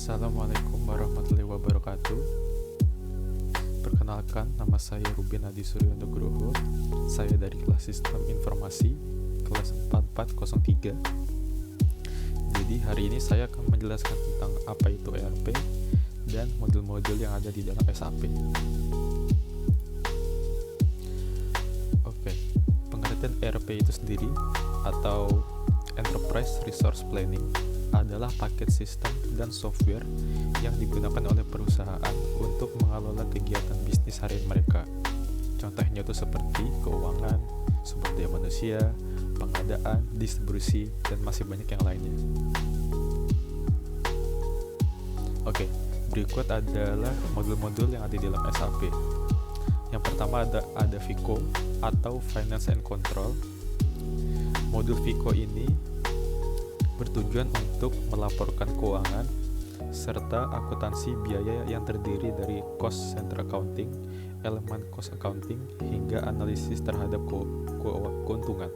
Assalamualaikum warahmatullahi wabarakatuh. Perkenalkan, nama saya Ruben Adi Suryo Nugroho. Saya dari kelas Sistem Informasi, kelas 4403. Jadi hari ini saya akan menjelaskan tentang apa itu ERP dan modul-modul yang ada di dalam SAP. Oke, pengertian ERP itu sendiri atau Enterprise Resource Planning adalah paket sistem dan software yang digunakan oleh perusahaan untuk mengelola kegiatan bisnis harian mereka. Contohnya itu seperti keuangan, sumber daya manusia, pengadaan, distribusi, dan masih banyak yang lainnya. Oke, berikut adalah modul-modul yang ada di dalam SAP. Yang pertama ada FICO atau Finance and Control. Modul FICO ini bertujuan untuk melaporkan keuangan serta akuntansi biaya yang terdiri dari cost center accounting, elemen cost accounting, hingga analisis terhadap keuntungan.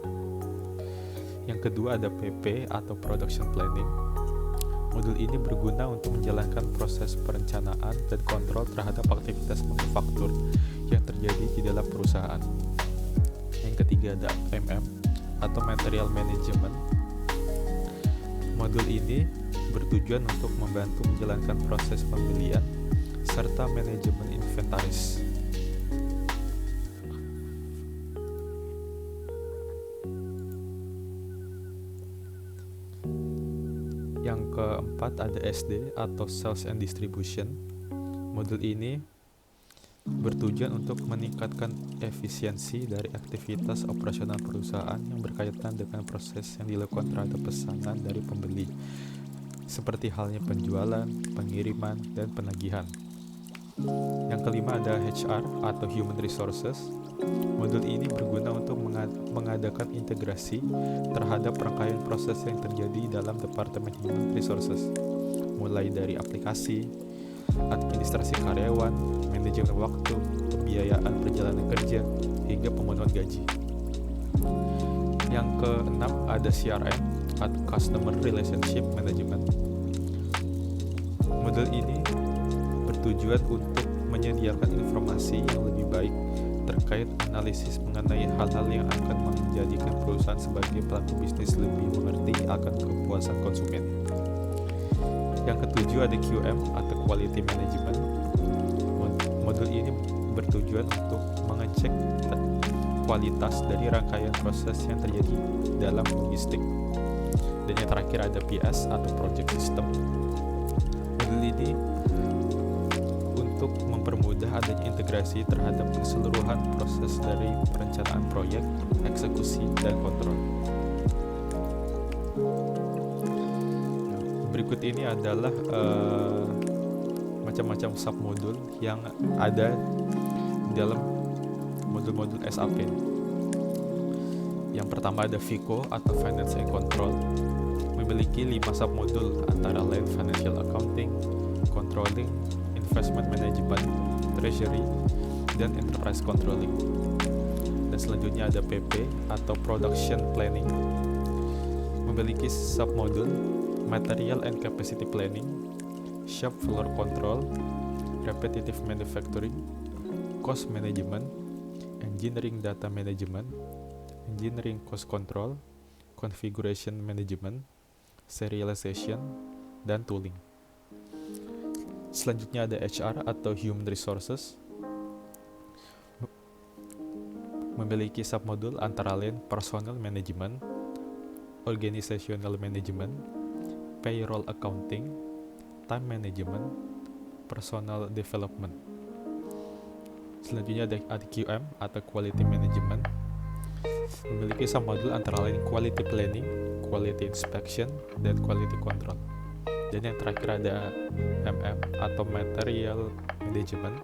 Yang kedua ada PP atau production planning. Modul ini berguna untuk menjalankan proses perencanaan dan kontrol terhadap aktivitas manufaktur yang terjadi di dalam perusahaan. Yang ketiga ada MM atau material management. Modul ini bertujuan untuk membantu menjalankan proses pembelian serta manajemen inventaris. Yang keempat ada SD atau Sales and Distribution. Modul ini bertujuan untuk meningkatkan efisiensi dari aktivitas operasional perusahaan yang berkaitan dengan proses yang dilakukan terhadap pesanan dari pembeli, seperti halnya penjualan, pengiriman, dan penagihan. Yang kelima ada HR atau Human Resources. Modul ini berguna untuk mengadakan integrasi terhadap rangkaian proses yang terjadi dalam Departemen Human Resources, mulai dari aplikasi, administrasi karyawan, manajemen waktu, pembiayaan perjalanan kerja, hingga pemenuhan gaji. Yang keenam ada CRM atau Customer Relationship Management. Modul ini bertujuan untuk menyediakan informasi yang lebih baik terkait analisis mengenai hal-hal yang akan menjadikan perusahaan sebagai pelaku bisnis lebih mengerti akan kepuasan konsumen. Yang ketujuh ada QM atau Quality Management. Modul ini bertujuan untuk mengecek kualitas dari rangkaian proses yang terjadi dalam logistik. Dan yang terakhir ada PS atau Project System. Modul ini untuk mempermudah adanya integrasi terhadap keseluruhan proses dari perencanaan proyek, eksekusi, dan kontrol. Berikut ini adalah macam-macam submodul yang ada di dalam modul-modul SAP. Yang pertama ada FICO atau Finance and Control, memiliki 5 submodul antara lain Financial Accounting, Controlling, Investment Management, Treasury, dan Enterprise Controlling. Dan selanjutnya ada PP atau Production Planning, memiliki submodul Material and Capacity Planning, Shop Floor Control, Repetitive Manufacturing, Cost Management, Engineering Data Management, Engineering Cost Control, Configuration Management, Serialization, dan Tooling. Selanjutnya ada HR atau Human Resources, memiliki submodul antara lain Personnel Management, Organizational Management, Payroll Accounting, Time Management, Personal Development. Selanjutnya ada QM atau Quality Management, memiliki submodul antara lain Quality Planning, Quality Inspection, dan Quality Control. Dan yang terakhir ada MM atau Material Management,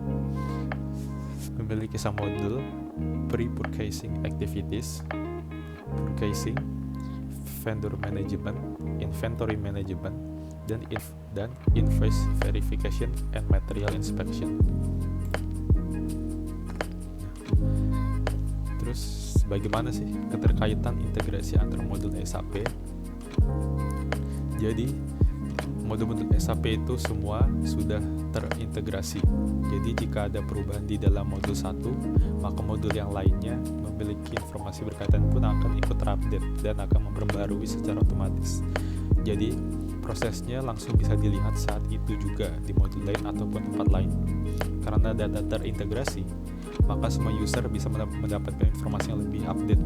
memiliki submodul Pre-Purchasing Activities, Purchasing, Vendor Management, Inventory Management, dan Invoice Verification and Material Inspection. Terus bagaimana sih keterkaitan integrasi antar modul SAP? Jadi Modul-modul SAP itu semua sudah terintegrasi. Jadi jika ada perubahan di dalam modul 1, maka modul yang lainnya memiliki informasi berkaitan pun akan ikut terupdate dan akan memperbarui secara otomatis. Jadi prosesnya langsung bisa dilihat saat itu juga di modul lain ataupun tempat lain. Karena data terintegrasi, maka semua user bisa mendapatkan informasi yang lebih update.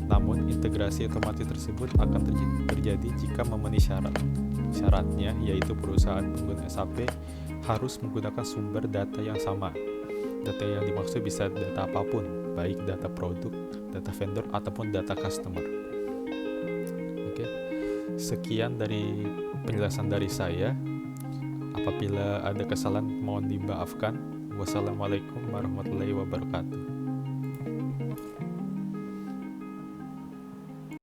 Namun integrasi otomatis tersebut akan terjadi jika memenuhi syarat. Syaratnya yaitu perusahaan pengguna SAP harus menggunakan sumber data yang sama. Data yang dimaksud bisa data apapun, baik data produk, data vendor, ataupun data customer. Oke, sekian dari penjelasan dari saya. Apabila ada kesalahan mohon dimaafkan. Wassalamualaikum warahmatullahi wabarakatuh.